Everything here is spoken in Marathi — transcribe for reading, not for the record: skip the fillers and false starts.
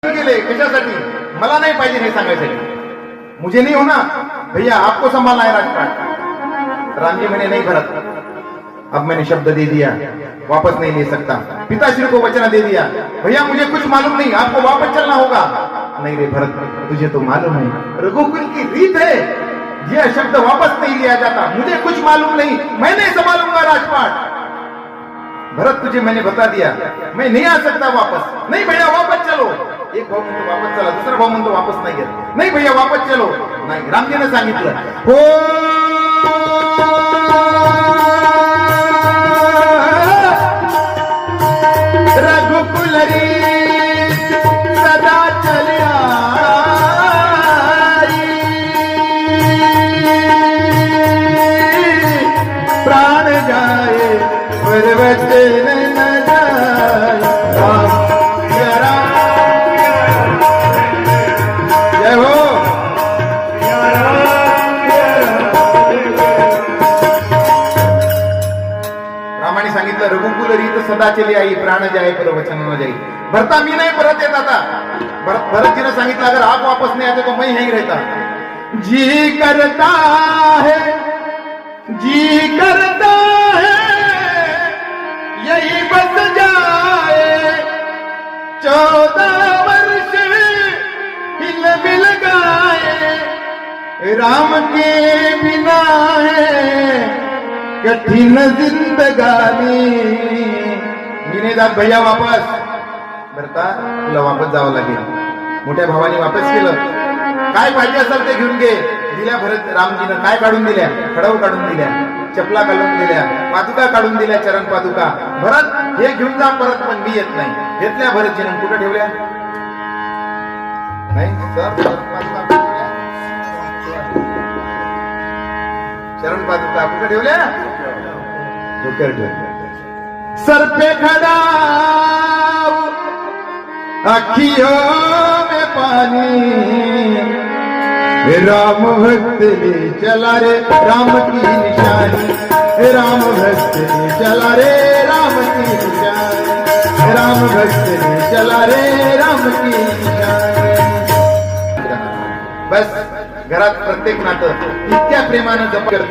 गेले कशासाठी मला नहीं पाहिजे हे सांगायसाठी मुझे नहीं होना भैया आपको संभालना है राजपाट। राम जी मैंने नहीं भरत अब मैंने शब्द दे दिया वापस नहीं ले सकता। पिताश्री को वचन दे दिया भैया मुझे कुछ मालूम नहीं आपको वापस चलना होगा। नहीं रे भरत तुझे तो मालूम है रघुकुल की रीत है यह शब्द वापस नहीं लिया जाता। मुझे कुछ मालूम नहीं मैं नहीं संभालूंगा राजपाट। भरत तुझे मैंने बता दिया मैं नहीं आ सकता वापस। नहीं भैया वापस चलो। एक भाऊ म्हणतो वापस चला दुसरा भाऊ म्हणतो वापस नाही घेत। नहीं भैया वापस चलो। नाही रामजीने सांगितलं हो रघुकुल रीत सदा चली प्राण जाए पर्वत न जाए राम जय राम जय हो रामाने सांगितलं रघुकुल रीत सदा चली आई प्राण जाए पर वचन न जाई। भरता मी नहीं परत येत आता। भरतजीने सांगितलं अगर आप वापस नहीं आते तो मैं यहीं रहता। जी करता है जी करता है यही बस जाए 14 वर्ष हिल मिल गाए राम के बिना है कठिन जिंदगानी। मी नाही जात भैया वापस। भरता तुला वापस जावं लागेल। मोठ्या भावाने वापस केलं काय पाहिजे असेल ते घेऊन घे दिल्या। भरत रामजीनं काय काढून दिल्या खडव काढून दिल्या चपला काढून दिल्या पादुका काढून दिल्या चरण पादुका। भरत हे घेऊन जा परत पण मी येत नाही। घेतल्या भरतजीनं कुठे ठेवल्या नाही सर चरण पादुका कुठे ठेवल्या डोक्यावर ठेवल्या। सर पे खड़ा अखियों में पानी राम भक्त ले चला रे राम की निशानी। राम भक्त ले चला रे राम की निशानी। राम भक्त ले चला रे राम की निशानी। बस घरात प्रत्येक नातं इतक्या प्रेमानं जप करतो।